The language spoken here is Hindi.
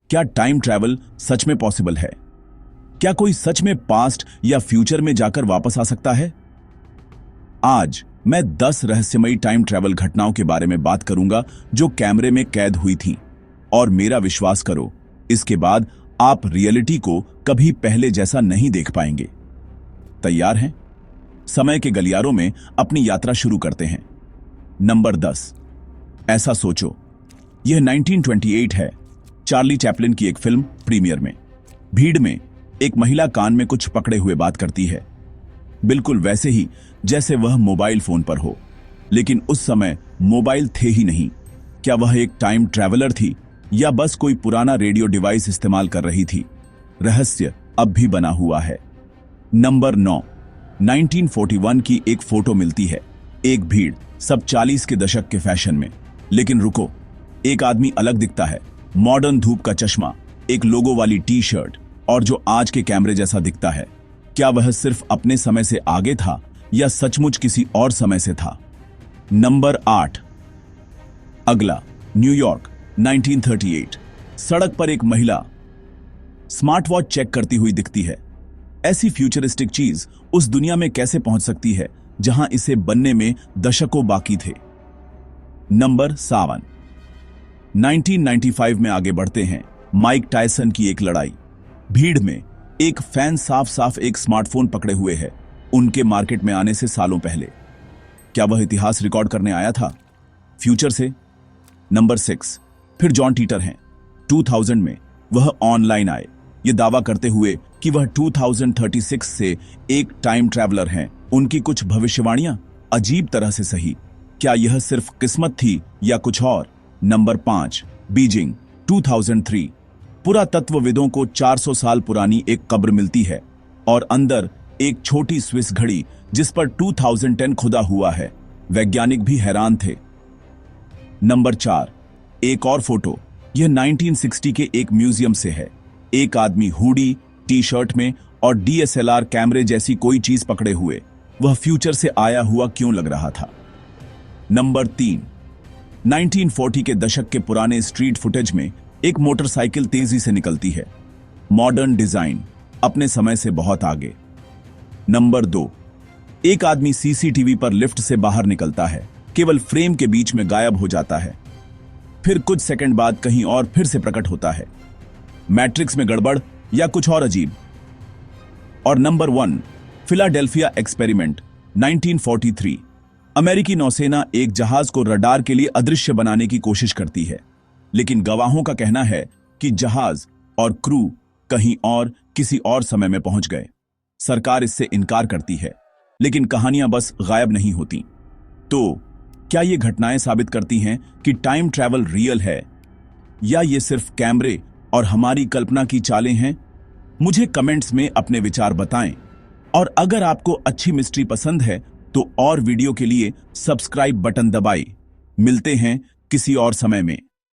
क्या टाइम ट्रैवल सच में पॉसिबल है? क्या कोई सच में पास्ट या फ्यूचर में जाकर वापस आ सकता है? आज मैं 10 रहस्यमयी टाइम ट्रैवल घटनाओं के बारे में बात करूंगा जो कैमरे में कैद हुई थीं। और मेरा विश्वास करो, इसके बाद आप रियलिटी को कभी पहले जैसा नहीं देख पाएंगे। तैयार हैं? समय के गलियारों में अपनी यात्रा शुरू करते हैं। नंबर 10। ऐसा सोचो, यह 1928 है। चार्ली चैपलिन की एक फिल्म प्रीमियर में भीड़ में एक महिला कान में कुछ पकड़े हुए बात करती है, बिल्कुल वैसे ही जैसे वह मोबाइल फोन पर हो। लेकिन उस समय मोबाइल थे ही नहीं। क्या वह एक टाइम ट्रैवलर थी या बस कोई पुराना रेडियो डिवाइस इस्तेमाल कर रही थी? रहस्य अब भी बना हुआ है। नंबर 9। 1941 की एक फोटो मिलती है। एक भीड़, सब 40 के दशक के फैशन में। लेकिन रुको, एक आदमी अलग दिखता है। मॉडर्न धूप का चश्मा, एक लोगो वाली टी शर्ट और जो आज के कैमरे जैसा दिखता है। क्या वह सिर्फ अपने समय से आगे था या सचमुच किसी और समय से था? नंबर 8। अगला, न्यूयॉर्क 1938। सड़क पर एक महिला स्मार्ट वॉच चेक करती हुई दिखती है। ऐसी फ्यूचरिस्टिक चीज उस दुनिया में कैसे पहुंच सकती है जहां इसे बनने में दशकों बाकी थे? नंबर 7। 1995 में आगे बढ़ते हैं। माइक टायसन की एक लड़ाई। भीड़ में एक फैन साफ साफ एक स्मार्टफोन पकड़े हुए है, उनके मार्केट में आने से सालों पहले। क्या वह इतिहास रिकॉर्ड करने आया था फ्यूचर से? नंबर 6। फिर जॉन टीटर हैं। 2000 में वह ऑनलाइन आए, यह दावा करते हुए कि वह 2036 से एक टाइम ट्रैवलर हैं। उनकी कुछ भविष्यवाणियां अजीब तरह से सही। क्या यह सिर्फ किस्मत थी या कुछ और? नंबर 5। बीजिंग 2003। पुरातत्वविदों को 400 साल पुरानी एक कब्र मिलती है और अंदर एक छोटी स्विस घड़ी जिस पर 2010 खुदा हुआ है। वैज्ञानिक भी हैरान थे। नंबर 4। एक और फोटो, यह 1960 के एक म्यूजियम से है। एक आदमी हुडी, टी शर्ट में और DSLR कैमरे जैसी कोई चीज पकड़े हुए। वह फ्यूचर से आया हुआ क्यों लग रहा था? नंबर 3। 1940 के दशक के पुराने स्ट्रीट फुटेज में एक मोटरसाइकिल तेजी से निकलती है। मॉडर्न डिजाइन, अपने समय से बहुत आगे। नंबर 2। एक आदमी CCTV पर लिफ्ट से बाहर निकलता है, केवल फ्रेम के बीच में गायब हो जाता है, फिर कुछ सेकंड बाद कहीं और फिर से प्रकट होता है। मैट्रिक्स में गड़बड़ या कुछ और अजीब? और नंबर 1। Philadelphia experiment 1943। अमेरिकी नौसेना एक जहाज को रडार के लिए अदृश्य बनाने की कोशिश करती है, लेकिन गवाहों का कहना है कि जहाज और क्रू कहीं और किसी और समय में पहुंच गए। सरकार इससे इनकार करती है, लेकिन कहानियां बस गायब नहीं होती। तो क्या ये घटनाएं साबित करती हैं कि टाइम ट्रैवल रियल है या ये सिर्फ कैमरे और हमारी कल्पना की चालें हैं? मुझे कमेंट्स में अपने विचार बताएं। और अगर आपको अच्छी मिस्ट्री पसंद है तो और वीडियो के लिए सब्सक्राइब बटन दबाएं। मिलते हैं किसी और समय में।